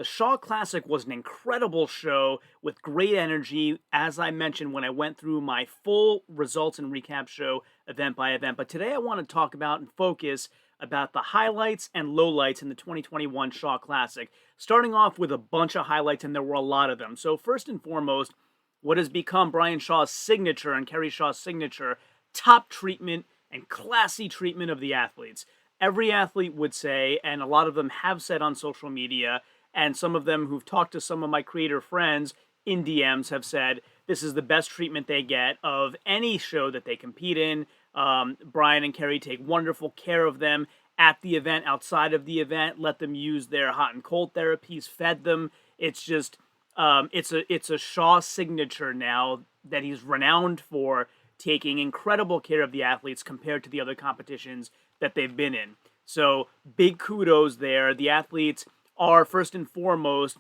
The Shaw Classic was an incredible show with great energy, as I mentioned when I went through my full results and recap show event by event. But today I want to talk about and focus about the highlights and lowlights in the 2021 Shaw Classic, starting off with a bunch of highlights, and there were a lot of them. So first and foremost, what has become Brian Shaw's signature and Kerry Shaw's signature, top treatment and classy treatment of the athletes. Every athlete would say, and a lot of them have said on social media, and some of them who've talked to some of my creator friends in DMs have said this is the best treatment they get of any show that they compete in. Brian and Kerry take wonderful care of them at the event, outside of the event, let them use their hot and cold therapies, fed them. It's just, it's a Shaw signature now that he's renowned for taking incredible care of the athletes compared to the other competitions that they've been in. So big kudos there. The athletes are first and foremost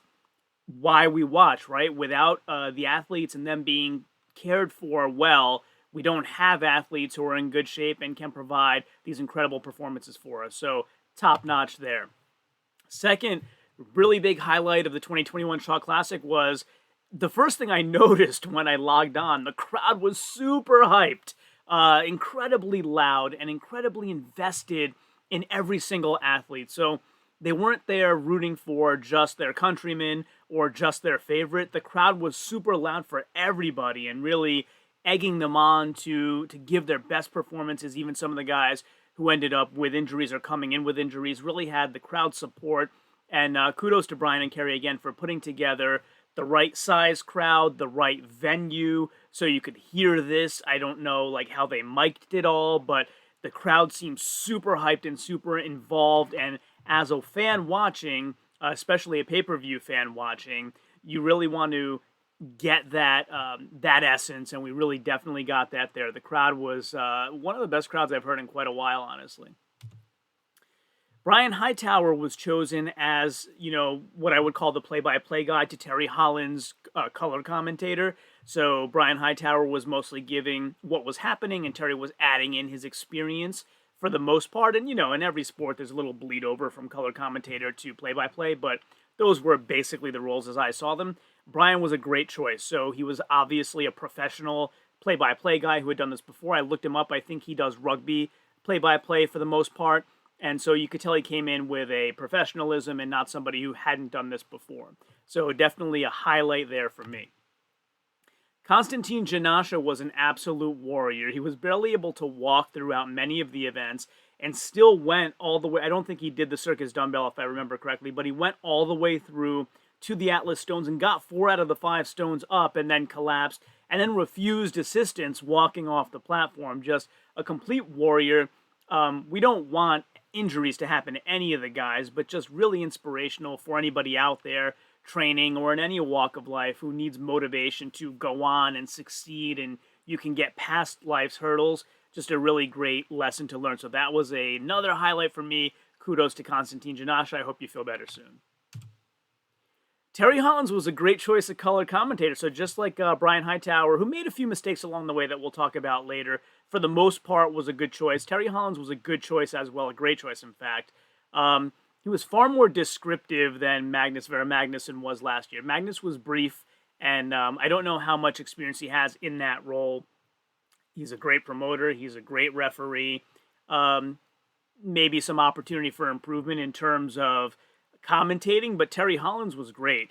why we watch, right? Without the athletes and them being cared for well, we don't have athletes who are in good shape and can provide these incredible performances for us. So top notch there. Second, really big highlight of the 2021 Shaw Classic was the first thing I noticed when I logged on. The crowd was super hyped, incredibly loud, and incredibly invested in every single athlete. So they weren't there rooting for just their countrymen or just their favorite. The crowd was super loud for everybody and really egging them on to give their best performances. Even some of the guys who ended up with injuries or coming in with injuries really had the crowd support. And kudos to Brian and Kerry again for putting together the right size crowd, the right venue, so you could hear this. I don't know like how they mic'd it all, but the crowd seemed super hyped and super involved. And as a fan watching, especially a pay-per-view fan watching, you really want to get that that essence, and we really definitely got that there. The crowd was one of the best crowds I've heard in quite a while, honestly. Brian Hightower was chosen as, what I would call the play-by-play guy to Terry Holland's color commentator. So Brian Hightower was mostly giving what was happening, and Terry was adding in his experience for the most part. And, in every sport, there's a little bleed over from color commentator to play-by-play, but those were basically the roles as I saw them. Brian was a great choice. So he was obviously a professional play-by-play guy who had done this before. I looked him up. I think he does rugby play-by-play for the most part. And so you could tell he came in with a professionalism and not somebody who hadn't done this before. So definitely a highlight there for me. Konstantin Janashia was an absolute warrior. He was barely able to walk throughout many of the events and still went all the way. I don't think he did the circus dumbbell, if I remember correctly, but he went all the way through to the Atlas stones and got 4 out of the 5 stones up and then collapsed and then refused assistance walking off the platform. Just a complete warrior. We don't want injuries to happen to any of the guys, but just really inspirational for anybody out there training or in any walk of life who needs motivation to go on and succeed, and you can get past life's hurdles. Just a really great lesson to learn. So that was another highlight for me. Kudos to Konstantin Janashia. I hope you feel better soon. Terry Hollands was a great choice of color commentator. So just like Brian Hightower, who made a few mistakes along the way that we'll talk about later, for the most part was a good choice. Terry Hollands was a good choice as well, a great choice, in fact. He was far more descriptive than Magnus Vera Magnuson was last year. Magnus was brief, and I don't know how much experience he has in that role. He's a great promoter. He's a great referee. Maybe some opportunity for improvement in terms of commentating, but Terry Hollands was great.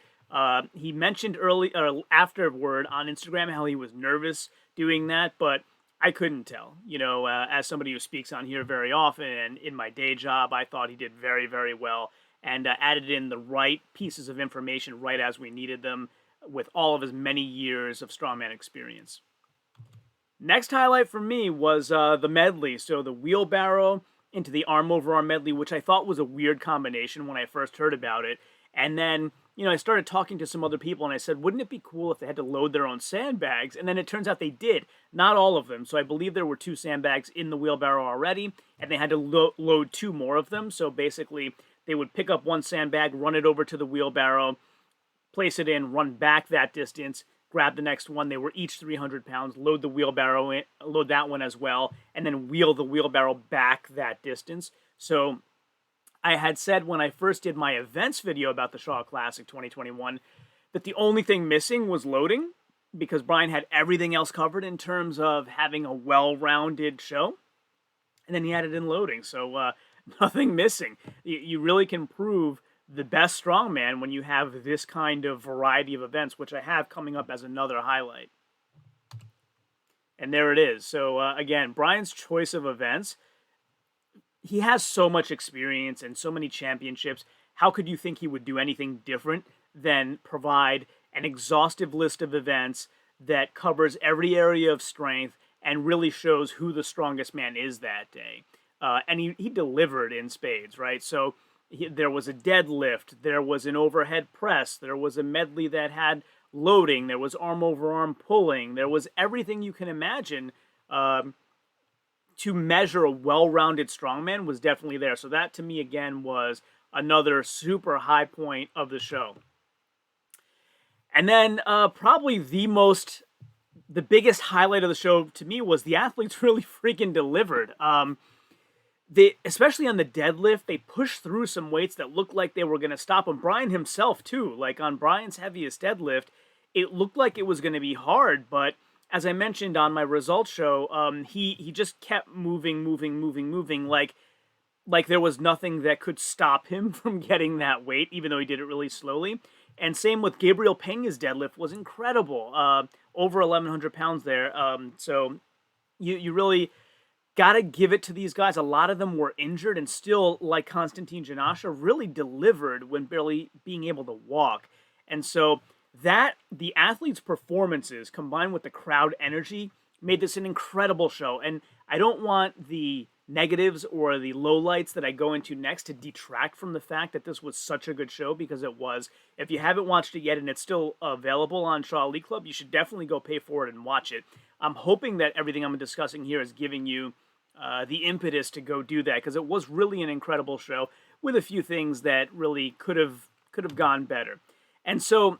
He mentioned afterward on Instagram how he was nervous doing that, but I couldn't tell. As somebody who speaks on here very often and in my day job, I thought he did very, very well and added in the right pieces of information right as we needed them with all of his many years of strongman experience. Next highlight for me was the medley. So the wheelbarrow into the arm-over-arm medley, which I thought was a weird combination when I first heard about it. And then, I started talking to some other people, and I said, wouldn't it be cool if they had to load their own sandbags? And then it turns out they did. Not all of them. So I believe there were 2 sandbags in the wheelbarrow already, and they had to load 2 more of them. So basically, they would pick up 1 sandbag, run it over to the wheelbarrow, place it in, run back that distance, grab the next one. They were each 300 pounds, load the wheelbarrow in, load that one as well, and then wheel the wheelbarrow back that distance. So I had said when I first did my events video about the Shaw Classic 2021 that the only thing missing was loading, because Brian had everything else covered in terms of having a well-rounded show. And then he added in loading, so nothing missing. You really can prove the best strongman when you have this kind of variety of events, which I have coming up as another highlight. And there it is. So again, Brian's choice of events, he has so much experience and so many championships. How could you think he would do anything different than provide an exhaustive list of events that covers every area of strength and really shows who the strongest man is that day? And he delivered in spades, right? So there was a deadlift, there was an overhead press, there was a medley that had loading, there was arm over arm pulling, there was everything you can imagine to measure a well-rounded strongman was definitely there. So that, to me, again, was another super high point of the show. And then probably the biggest highlight of the show to me was the athletes really freaking delivered. Especially on the deadlift, they pushed through some weights that looked like they were going to stop him. Brian himself, too, like on Brian's heaviest deadlift, it looked like it was going to be hard, but as I mentioned on my results show, he just kept moving, like there was nothing that could stop him from getting that weight, even though he did it really slowly. And same with Gabriel Peña's deadlift was incredible, over 1,100 pounds there. So you really got to give it to these guys. A lot of them were injured and still, like Konstantin Janashia, really delivered when barely being able to walk. And so the athletes' performances combined with the crowd energy made this an incredible show. And I don't want the negatives or the lowlights that I go into next to detract from the fact that this was such a good show, because it was. If you haven't watched it yet and it's still available on Shaw Elite Club, you should definitely go pay for it and watch it. I'm hoping that everything I'm discussing here is giving you the impetus to go do that, because it was really an incredible show with a few things that really could have gone better. And so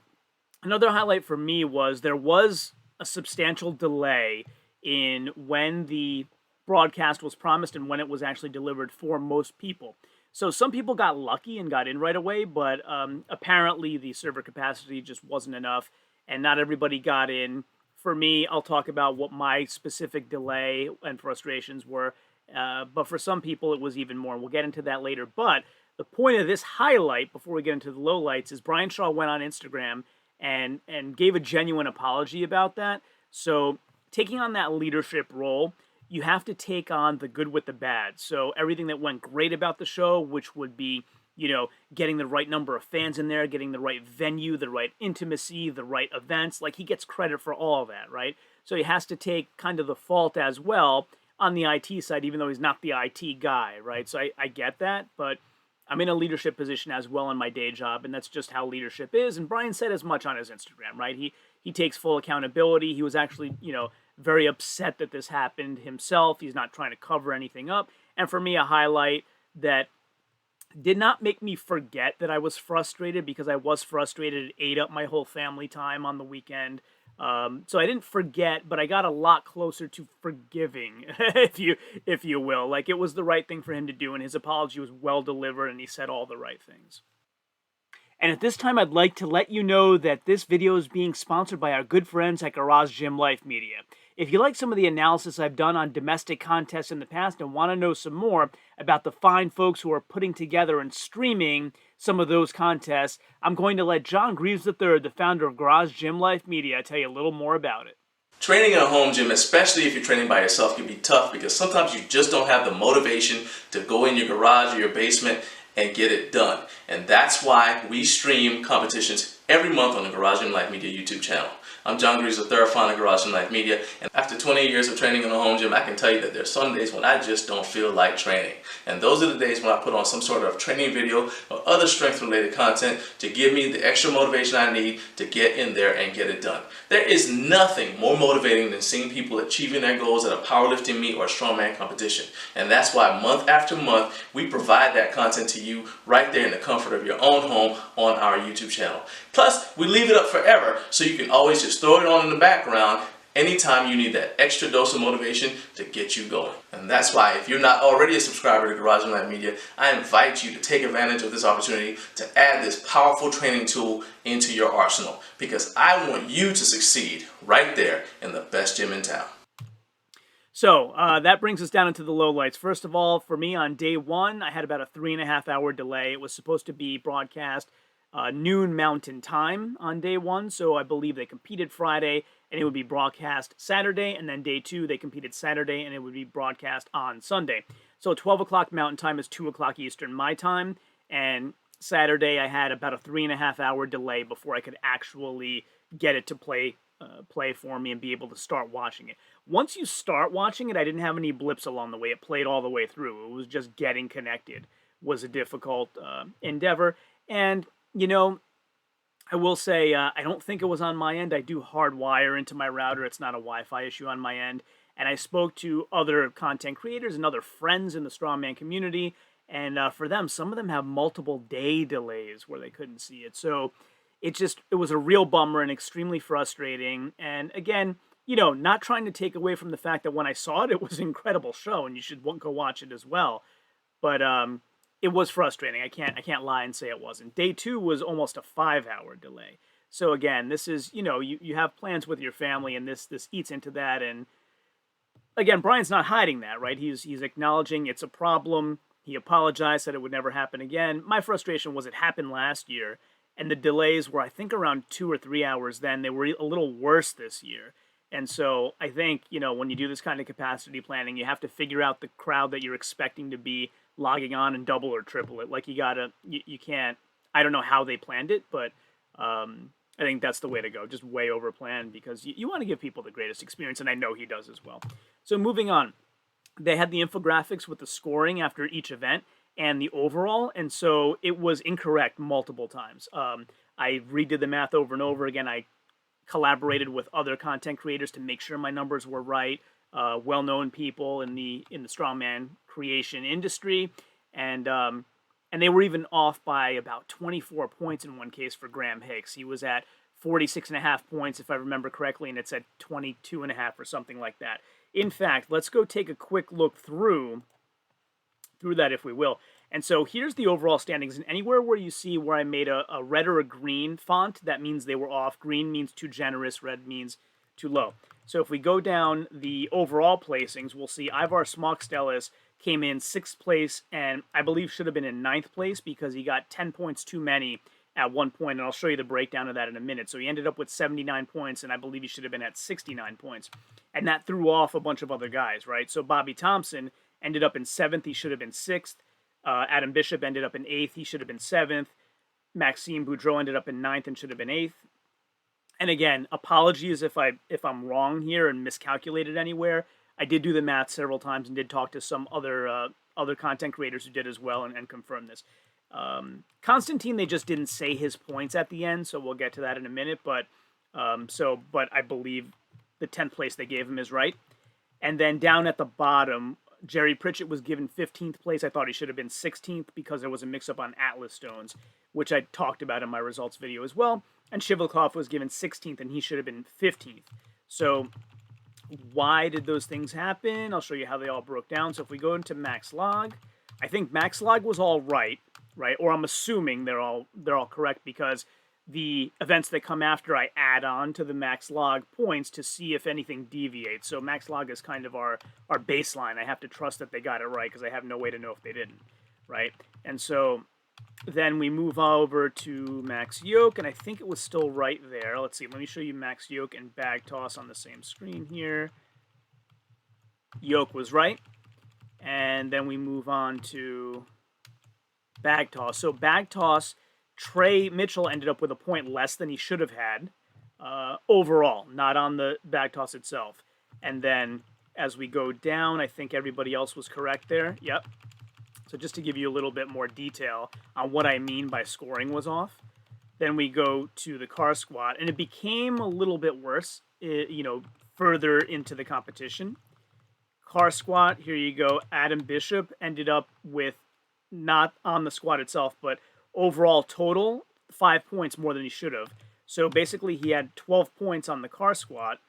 another highlight for me was there was a substantial delay in when the broadcast was promised and when it was actually delivered for most people. So some people got lucky and got in right away, but apparently the server capacity just wasn't enough, and not everybody got in. For me, I'll talk about what my specific delay and frustrations were, but for some people it was even more. We'll get into that later. But the point of this highlight, before we get into the lowlights, is Brian Shaw went on Instagram and gave a genuine apology about that. So taking on that leadership role, you have to take on the good with the bad. So everything that went great about the show, which would be, getting the right number of fans in there, getting the right venue, the right intimacy, the right events, like he gets credit for all of that, right? So he has to take kind of the fault as well on the IT side, even though he's not the IT guy, right? So I get that, but I'm in a leadership position as well in my day job, and that's just how leadership is. And Brian said as much on his Instagram, right? He takes full accountability. He was actually, very upset that this happened himself. He's not trying to cover anything up. And for me, a highlight that did not make me forget that I was frustrated, because I was frustrated. It ate up my whole family time on the weekend. So I didn't forget, but I got a lot closer to forgiving, if you will. Like, it was the right thing for him to do, and his apology was well delivered, and he said all the right things. And at this time, I'd like to let you know that this video is being sponsored by our good friends at Garage Gym Life Media. If you like some of the analysis I've done on domestic contests in the past and want to know some more about the fine folks who are putting together and streaming some of those contests, I'm going to let John Greaves III, the founder of Garage Gym Life Media, tell you a little more about it. Training in a home gym, especially if you're training by yourself, can be tough, because sometimes you just don't have the motivation to go in your garage or your basement and get it done. And that's why we stream competitions every month on the Garage Gym Life Media YouTube channel. I'm John Greaves III, founder of Garage Gym Life Media, and after 20 years of training in a home gym, I can tell you that there's some days when I just don't feel like training. And those are the days when I put on some sort of training video or other strength-related content to give me the extra motivation I need to get in there and get it done. There is nothing more motivating than seeing people achieving their goals at a powerlifting meet or a strongman competition. And that's why month after month, we provide that content to you right there in the comfort of your own home on our YouTube channel. Plus, we leave it up forever, so you can always just throw it on in the background anytime you need that extra dose of motivation to get you going. And that's why, if you're not already a subscriber to Garage and Light Media, I invite you to take advantage of this opportunity to add this powerful training tool into your arsenal, because I want you to succeed right there in the best gym in town. So that brings us down into the lowlights. First of all, for me on day one, I had about a 3.5-hour delay. It was supposed to be broadcast noon Mountain Time on day one, so I believe they competed Friday, and it would be broadcast Saturday, and then day two, they competed Saturday, and it would be broadcast on Sunday. So 12 o'clock Mountain Time is 2 o'clock Eastern my time, and Saturday I had about a 3.5-hour delay before I could actually get it to play for me and be able to start watching it. Once you start watching it, I didn't have any blips along the way. It played all the way through. It was just getting connected was a difficult endeavor. And, you know, I will say, I don't think it was on my end. I do hardwire into my router. It's not a Wi-Fi issue on my end. And I spoke to other content creators and other friends in the strongman community. And for them, some of them have multiple day delays where they couldn't see it. So it was a real bummer and extremely frustrating. And again, you know, not trying to take away from the fact that when I saw it, it was an incredible show and you should go watch it as well. But it was frustrating. I can't lie and say it wasn't. Day two was almost a 5-hour delay. So again, this is, you know, you have plans with your family, and this eats into that. And again, Brian's not hiding that, right? He's acknowledging it's a problem. He apologized, said it would never happen again. My frustration was it happened last year, and the delays were, I think, around 2 or 3 hours then. They were a little worse this year. And so I think, you know, when you do this kind of capacity planning, you have to figure out the crowd that you're expecting to be logging on and double or triple it. Like you can't, I don't know how they planned it, but I think that's the way to go. Just way over planned, because you want to give people the greatest experience, and I know he does as well. So moving on, they had the infographics with the scoring after each event and the overall, and so it was incorrect multiple times. I redid the math over and over again. I collaborated with other content creators to make sure my numbers were right, well-known people in the strongman creation industry, and they were even off by about 24 points in one case for Graham Hicks. He was at 46.5 points, if I remember correctly, and it said 22.5 or something like that. In fact, let's go take a quick look through that, if we will. And so here's the overall standings. And anywhere where you see where I made a red or a green font, that means they were off. Green means too generous. Red means too low. So if we go down the overall placings, we'll see Ivar Smokstellis came in 6th place, and I believe should have been in 9th place because he got 10 points too many at one point, and I'll show you the breakdown of that in a minute. So he ended up with 79 points, and I believe he should have been at 69 points. And that threw off a bunch of other guys, right? So Bobby Thompson ended up in 7th. He should have been 6th. Adam Bishop ended up in 8th. He should have been 7th. Maxime Boudreau ended up in 9th and should have been 8th. And again, apologies if I'm wrong here and miscalculated anywhere. I did do the math several times and did talk to some other content creators who did as well and confirm this. Constantine, they just didn't say his points at the end, so we'll get to that in a minute. But I believe the 10th place they gave him is right. And then down at the bottom, Jerry Pritchett was given 15th place. I thought he should have been 16th because there was a mix-up on Atlas stones, which I talked about in my results video as well. And Shivalkov was given 16th, and he should have been 15th. So why did those things happen? I'll show you how they all broke down. So if we go into max log, I think max log was all right? Or I'm assuming they're all correct, because the events that come after I add on to the max log points to see if anything deviates. So max log is kind of our baseline. I have to trust that they got it right because I have no way to know if they didn't, right? And so then we move over to max yoke, and I think it was still right there. Let's see. Let me show you max yoke and bag toss on the same screen here. Yoke was right. And then we move on to bag toss. So bag toss, Trey Mitchell ended up with a point less than he should have had overall, not on the bag toss itself. And then as we go down, I think everybody else was correct there. Yep. So just to give you a little bit more detail on what I mean by scoring was off. Then we go to the car squat, and it became a little bit worse, further into the competition. Car squat, here you go. Adam Bishop ended up with, not on the squat itself, but overall total, 5 points more than he should have. So basically he had 12 points on the car squat,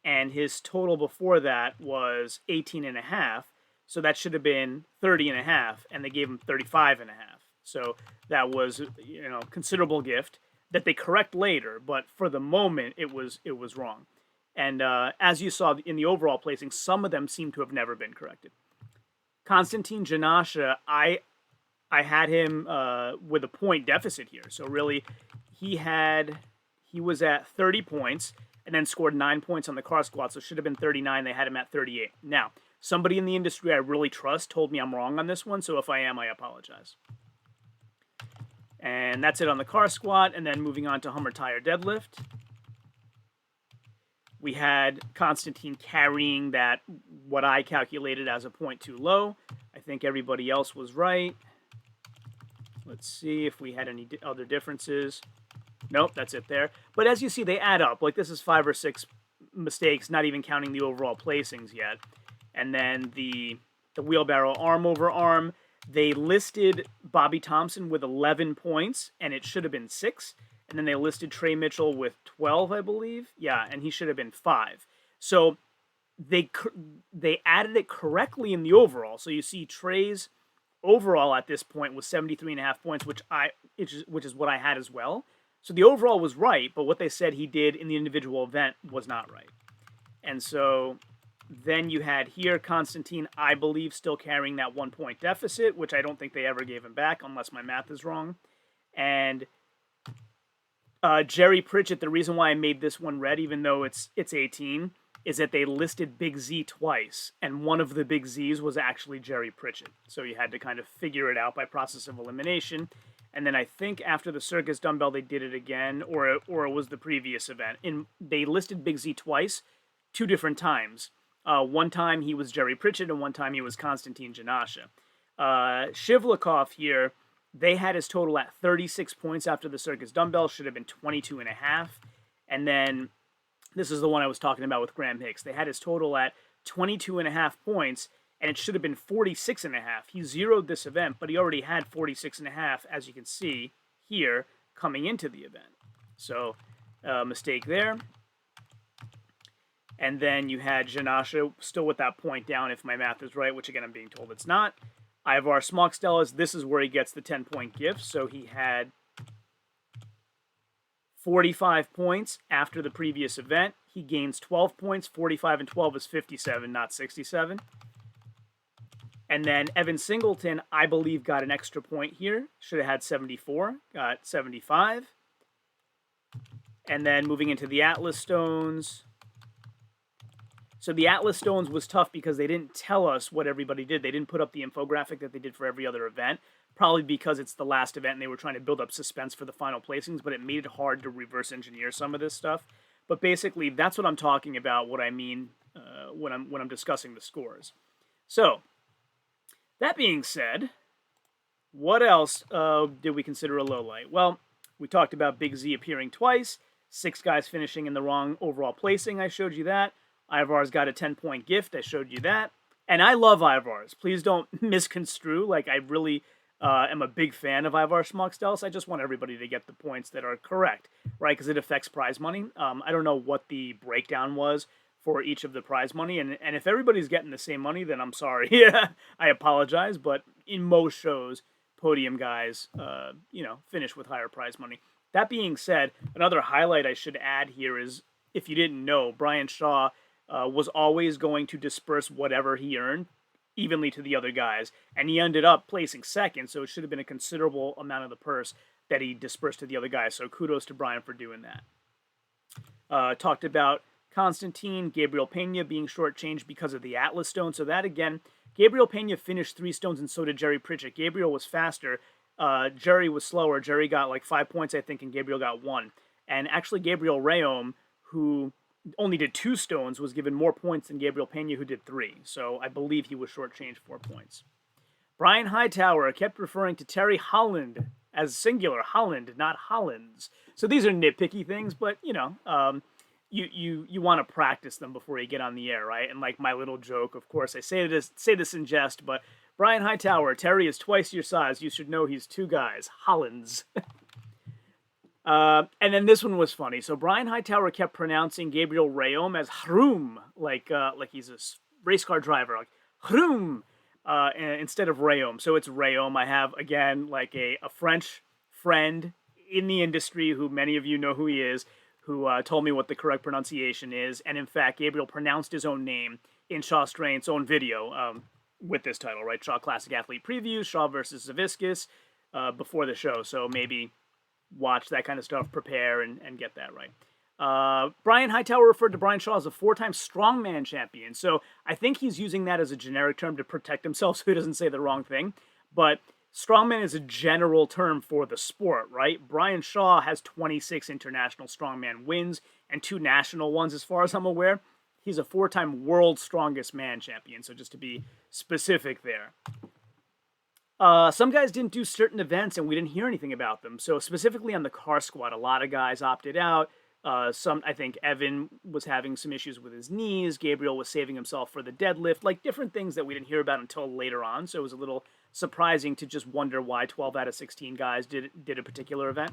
and his total before that was 18.5. So that should have been 30.5, and they gave him 35.5. So that was, considerable gift that they correct later, but for the moment it was wrong. And as you saw in the overall placing, some of them seem to have never been corrected. Konstantin Janashia, I had him with a point deficit here. So really, he was at 30 points and then scored 9 points on the car squad. So it should have been 39. They had him at 38. Now, somebody in the industry I really trust told me I'm wrong on this one. So if I am, I apologize. And that's it on the car squat. And then moving on to Hummer tire deadlift. We had Konstantin carrying that, what I calculated as a point too low. I think everybody else was right. Let's see if we had any other differences. Nope, that's it there. But as you see, they add up. Like, this is 5 or 6 mistakes, not even counting the overall placings yet. And then the wheelbarrow arm over arm, they listed Bobby Thompson with 11 points, and it should have been 6. And then they listed Trey Mitchell with 12, I believe. Yeah, and he should have been 5. So they added it correctly in the overall. So you see Trey's overall at this point was 73.5 points, which is what I had as well. So the overall was right, but what they said he did in the individual event was not right. And so then you had here Konstantin, I believe, still carrying that 1 point deficit, which I don't think they ever gave him back, unless my math is wrong. And Jerry Pritchett, the reason why I made this one red, even though it's 18, is that they listed Big Z twice, and one of the Big Z's was actually Jerry Pritchett. So you had to kind of figure it out by process of elimination. And then I think after the circus dumbbell, they did it again, or it was the previous event. They listed Big Z twice, 2 different times. One time he was Jerry Pritchett, and one time he was Konstantin Janashia. Shivlikov here, they had his total at 36 points after the circus dumbbell, should have been 22.5. And then this is the one I was talking about with Graham Hicks. They had his total at 22.5 points, and it should have been 46.5. He zeroed this event, but he already had 46.5, as you can see here, coming into the event. So, mistake there. And then you had Janashia still with that point down, if my math is right, which again I'm being told it's not. Ivar Smokstellas, this is where he gets the 10-point gift. So he had 45 points after the previous event. He gains 12 points. 45 and 12 is 57, not 67. And then Evan Singleton, I believe, got an extra point here. Should have had 74. Got 75. And then moving into the Atlas Stones. So the Atlas Stones was tough because they didn't tell us what everybody did. They didn't put up the infographic that they did for every other event, probably because it's the last event and they were trying to build up suspense for the final placings, but it made it hard to reverse engineer some of this stuff. But basically, that's what I'm talking about, what I mean when I'm discussing the scores. So, that being said, what else did we consider a low light? Well, we talked about Big Z appearing twice, 6 guys finishing in the wrong overall placing, I showed you that. Ivar's got a 10-point gift, I showed you that. And I love Ivar's. Please don't misconstrue. Like, I really am a big fan of Ivar Smokstellas. I just want everybody to get the points that are correct, right? Because it affects prize money. I don't know what the breakdown was for each of the prize money. And if everybody's getting the same money, then I'm sorry. I apologize. But in most shows, podium guys, finish with higher prize money. That being said, another highlight I should add here is, if you didn't know, Brian Shaw was always going to disperse whatever he earned evenly to the other guys, and he ended up placing second, so it should have been a considerable amount of the purse that he dispersed to the other guys, so kudos to Brian for doing that. Talked about Konstantin, Gabriel Pena being shortchanged because of the Atlas Stone, so that again, Gabriel Pena finished 3 stones and so did Jerry Pritchett. Gabriel was faster, Jerry was slower. Jerry got like 5 points, I think, and Gabriel got 1. And actually Gabriel Rayom, who only did 2 stones, was given more points than Gabriel Pena, who did 3. So I believe he was shortchanged 4 points. Brian Hightower kept referring to Terry Holland as singular, Holland, not Hollands. So these are nitpicky things, but you want to practice them before you get on the air, right? And like my little joke, of course, I say this in jest, but Brian Hightower, Terry is twice your size. You should know he's 2 guys, Hollands. And then this one was funny. So Brian Hightower kept pronouncing Gabriel Rayom as Hroom, like he's a race car driver, like Hroom, instead of Rayom. So it's Rayom. I have, again, like a French friend in the industry who many of you know who he is, who told me what the correct pronunciation is. And in fact, Gabriel pronounced his own name in Shaw Strength's own video with this title, right? Shaw Classic Athlete Preview, Shaw versus Zaviscus, before the show. So maybe watch that kind of stuff, prepare, and get that right. Brian Hightower referred to Brian Shaw as a 4-time strongman champion. So I think he's using that as a generic term to protect himself so he doesn't say the wrong thing. But strongman is a general term for the sport, right? Brian Shaw has 26 international strongman wins and 2 national ones, as far as I'm aware. He's a 4-time world's strongest man champion. So just to be specific there. Some guys didn't do certain events and we didn't hear anything about them. So specifically on the car squad, a lot of guys opted out. I think Evan was having some issues with his knees. Gabriel was saving himself for the deadlift, like different things that we didn't hear about until later on. So it was a little surprising to just wonder why 12 out of 16 guys did a particular event.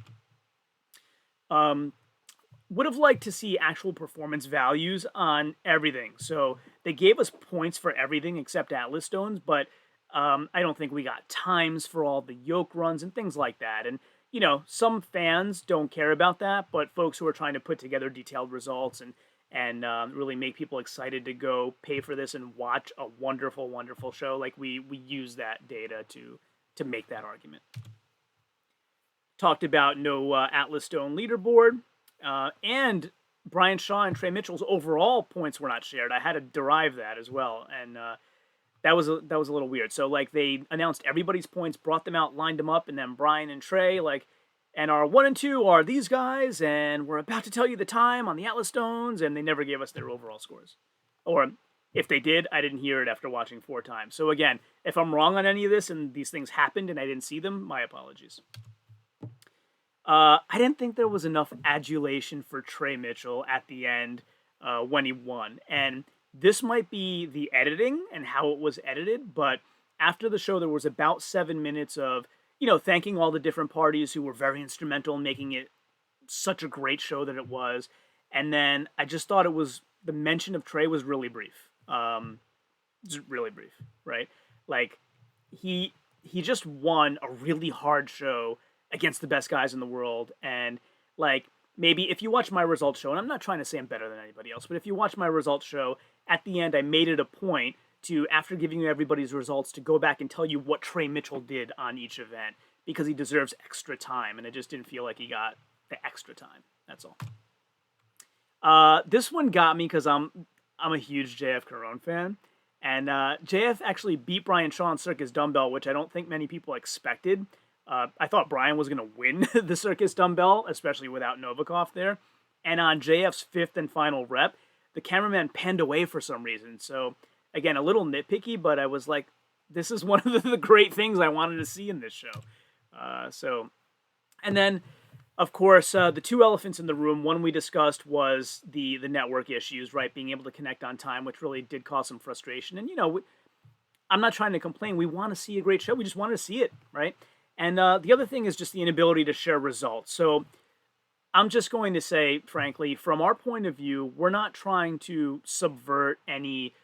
Would have liked to see actual performance values on everything. So they gave us points for everything except Atlas Stones, but I don't think we got times for all the yoke runs and things like that. And, you know, some fans don't care about that, but folks who are trying to put together detailed results and really make people excited to go pay for this and watch a wonderful, wonderful show, like we use that data to make that argument. Talked about no Atlas Stone leaderboard, and Brian Shaw and Trey Mitchell's overall points were not shared. I had to derive that as well, and that was a little weird. So like they announced everybody's points, brought them out, lined them up, and then Brian and Trey and our 1 and 2 are these guys, and we're about to tell you the time on the Atlas Stones, and they never gave us their overall scores. Or if they did, I didn't hear it after watching 4 times. So again, if I'm wrong on any of this and these things happened and I didn't see them, my apologies. I didn't think there was enough adulation for Trey Mitchell at the end when he won. And this might be the editing and how it was edited, but after the show, there was about 7 minutes of, you know, thanking all the different parties who were very instrumental in making it such a great show that it was. And then I just thought the mention of Trey was really brief. Just really brief, right? Like, he just won a really hard show against the best guys in the world. And, like, maybe if you watch my results show, and I'm not trying to say I'm better than anybody else, but if you watch my results show, at the end I made it a point to, after giving you everybody's results, to go back and tell you what Trey Mitchell did on each event, because he deserves extra time, and I just didn't feel like he got the extra time. That's all. This one got me because I'm a huge JF Caron fan, and JF actually beat Brian Shaw in Circus Dumbbell, which I don't think many people expected. I thought Brian was going to win the Circus Dumbbell, especially without Novikov there. And on JF's 5th and final rep, the cameraman panned away for some reason. So, again, a little nitpicky, but I was like, this is one of the great things I wanted to see in this show. And then, of course, the 2 elephants in the room, one we discussed was the network issues, right? Being able to connect on time, which really did cause some frustration. And, you know, I'm not trying to complain. We want to see a great show. We just want to see it, right? And the other thing is just the inability to share results. So I'm just going to say, frankly, from our point of view, we're not trying to subvert any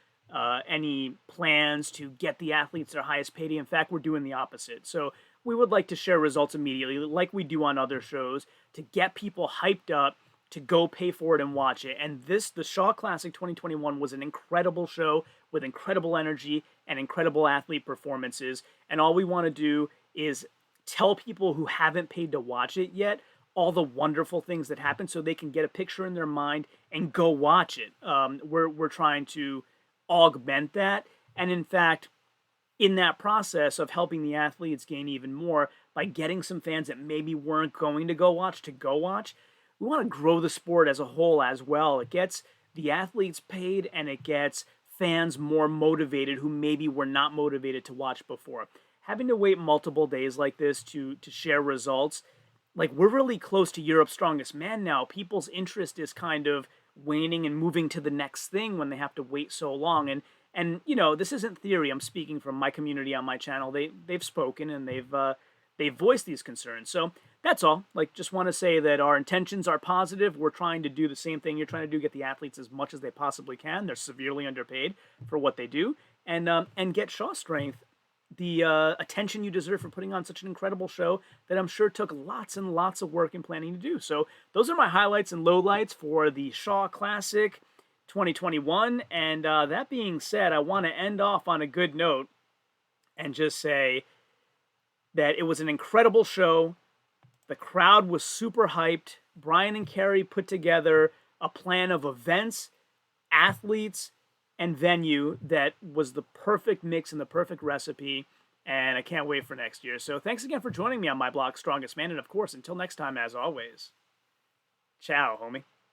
plans to get the athletes their highest payday. In fact, we're doing the opposite. So we would like to share results immediately, like we do on other shows, to get people hyped up to go pay for it and watch it. And the Shaw Classic 2021 was an incredible show with incredible energy and incredible athlete performances. And all we want to do is tell people who haven't paid to watch it yet all the wonderful things that happen so they can get a picture in their mind and go watch it. We're trying to augment that. And in fact, in that process of helping the athletes gain even more by getting some fans that maybe weren't going to go watch, we want to grow the sport as a whole as well. It gets the athletes paid and it gets fans more motivated who maybe were not motivated to watch before. Having to wait multiple days like this to share results, like, we're really close to Europe's Strongest Man now. People's interest is kind of waning and moving to the next thing when they have to wait so long. And you know, this isn't theory. I'm speaking from my community on my channel. They've spoken and they've voiced these concerns. So That's all. Like, just want to say that our intentions are positive. We're trying to do the same thing you're trying to do, get the athletes as much as they possibly can. They're severely underpaid for what they do, and get Shaw Strength the attention you deserve for putting on such an incredible show that I'm sure took lots and lots of work and planning to do. So those are my highlights and lowlights for the Shaw Classic 2021. And that being said, I want to end off on a good note and just say that it was an incredible show. The crowd was super hyped. Brian and Carrie put together a plan of events, athletes, and venue that was the perfect mix and the perfect recipe, and I can't wait for next year. So thanks again for joining me on my blog, Strongest Man, and of course, until next time, as always, ciao, homie.